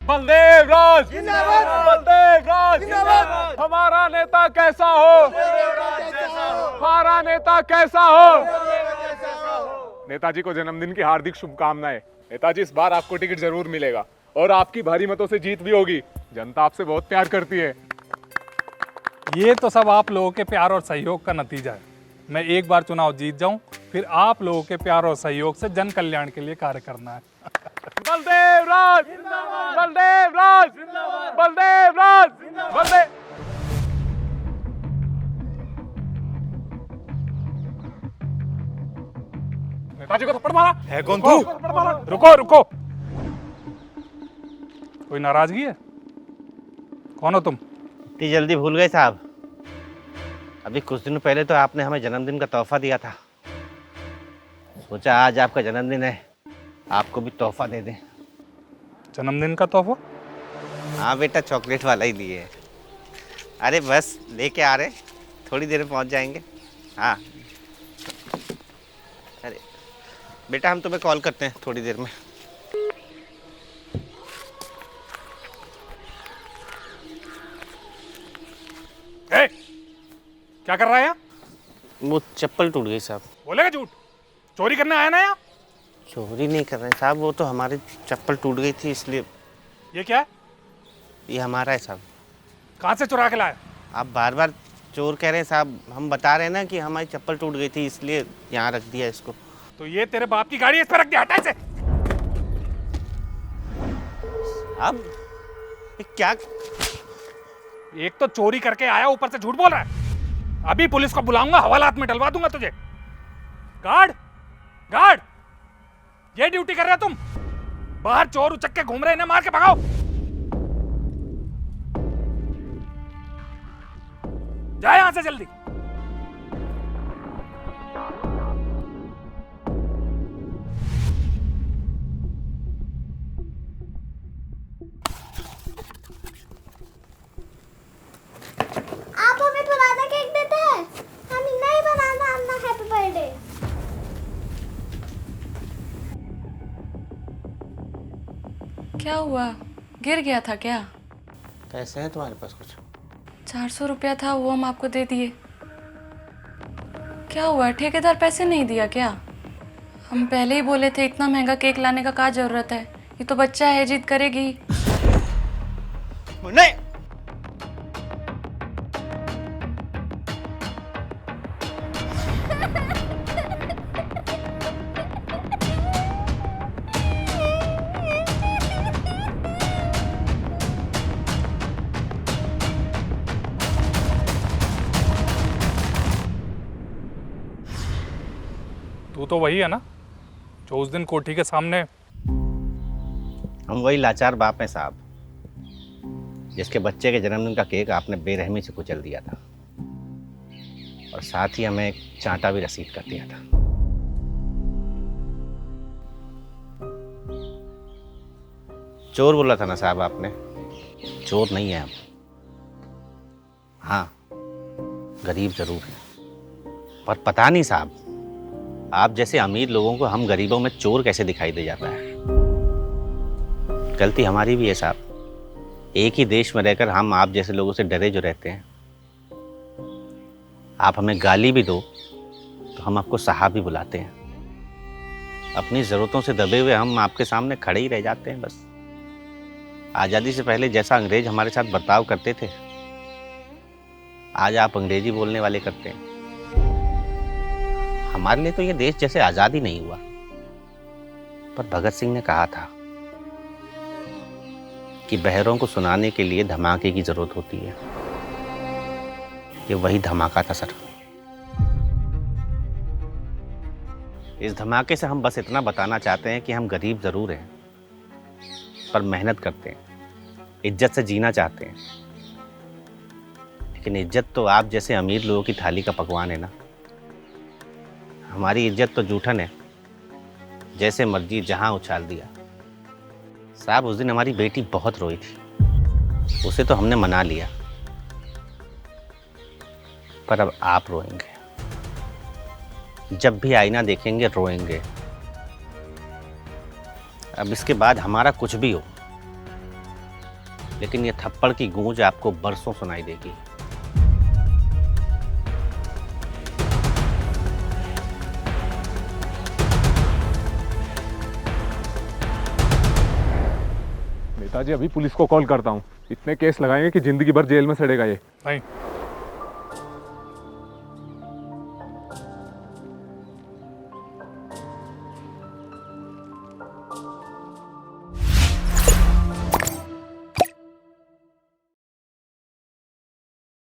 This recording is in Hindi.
बलदेव राज जिंदाबाद। बलदेव राज जिंदाबाद। हमारा नेता कैसा हो, हमारा नेता कैसा हो। नेताजी को जन्मदिन की हार्दिक शुभकामनाएं। नेताजी इस बार आपको टिकट जरूर मिलेगा और आपकी भारी मतों से जीत भी होगी। जनता आपसे बहुत प्यार करती है। ये तो सब आप लोगों के प्यार और सहयोग का नतीजा है। मैं एक बार चुनाव जीत जाऊं, फिर आप लोगों के प्यार और सहयोग से जन कल्याण के लिए कार्य करना है। बलदेव राज बलदेव राज बलदेव राज बलदेव। नेताजी को थप्पड़ मारा है कौन तू? थप्पड़ मारा। रुको रुको, कोई नाराजगी है? कौन हो तुम? इतनी जल्दी भूल गए साहब? अभी कुछ दिन पहले तो आपने हमें जन्मदिन का तोहफा दिया था। सोचा आज आपका जन्मदिन है, आपको भी तोहफा दे दें। जन्मदिन का तोहफा? हाँ बेटा, चॉकलेट वाला ही लिए है। अरे बस लेके आ रहे, थोड़ी देर में पहुंच जाएंगे। हाँ अरे बेटा, हम तुम्हें कॉल करते हैं थोड़ी देर में। ए, क्या कर रहा है यहाँ? वो चप्पल टूट गई साहब। बोलेगा झूठ? चोरी करने आया ना यहाँ? चोरी नहीं कर रहे साहब, वो तो हमारी चप्पल टूट गई थी इसलिए। ये क्या है? ये हमारा है साहब। कहाँ से चुरा के लाया? आप बार बार चोर कह रहे हैं साहब। हम बता रहे हैं ना कि हमारी चप्पल टूट गई थी इसलिए यहाँ रख दिया इसको। तो ये तेरे बाप की गाड़ी है, इस पर रख दिया, हटा इसे। अब ये क्या? एक तो चोरी करके आया, ऊपर से झूठ बोल रहा है। अभी पुलिस को बुलाऊंगा, हवालात में डलवा दूंगा तुझे। गार्ड गार्ड, ये ड्यूटी कर रहे हो तुम? बाहर चोर उचक के घूम रहे हैं, इन्हें मार के भगाओ। जाए यहां से जल्दी। आप हमें पुराना केक देते हैं, हम नहीं बनाना अपना हैप्पी बर्थडे। क्या हुआ? गिर गया था क्या? पैसे हैं तुम्हारे पास कुछ? 400 रुपया था, वो हम आपको दे दिए। क्या हुआ, ठेकेदार पैसे नहीं दिया क्या? हम पहले ही बोले थे, इतना महंगा केक लाने का क्या जरूरत है? ये तो बच्चा है, जिद करेगी। नहीं। तू तो वही है ना जो उस दिन कोठी के सामने? हम वही लाचार बाप हैं साहब, जिसके बच्चे के जन्मदिन का केक आपने बेरहमी से कुचल दिया था और साथ ही हमें एक चांटा भी रसीद कर दिया था। चोर बोला था ना साहब आपने? चोर नहीं है हम। हाँ, गरीब जरूर है, पर पता नहीं साहब, आप जैसे अमीर लोगों को हम गरीबों में चोर कैसे दिखाई दे जाता है। गलती हमारी भी है साहब। एक ही देश में रहकर हम आप जैसे लोगों से डरे जो रहते हैं। आप हमें गाली भी दो तो हम आपको साहब भी बुलाते हैं। अपनी ज़रूरतों से दबे हुए हम आपके सामने खड़े ही रह जाते हैं बस। आज़ादी से पहले जैसा अंग्रेज हमारे साथ बर्ताव करते थे, आज आप अंग्रेजी बोलने वाले करते हैं। हमारे लिए तो ये देश जैसे आज़ाद ही नहीं हुआ। पर भगत सिंह ने कहा था कि बहरों को सुनाने के लिए धमाके की जरूरत होती है। ये वही धमाका था सर। इस धमाके से हम बस इतना बताना चाहते हैं कि हम गरीब जरूर हैं, पर मेहनत करते हैं, इज्जत से जीना चाहते हैं। लेकिन इज्जत तो आप जैसे अमीर लोगों की थाली का पकवान है ना। हमारी इज्जत तो जूठन है, जैसे मर्जी जहां उछाल दिया। साहब, उस दिन हमारी बेटी बहुत रोई थी, उसे तो हमने मना लिया, पर अब आप रोएंगे। जब भी आईना देखेंगे रोएंगे। अब इसके बाद हमारा कुछ भी हो, लेकिन ये थप्पड़ की गूंज आपको बरसों सुनाई देगी। नेताजी अभी पुलिस को कॉल करता हूँ, इतने केस लगाएंगे कि जिंदगी भर जेल में सड़ेगा ये। नहीं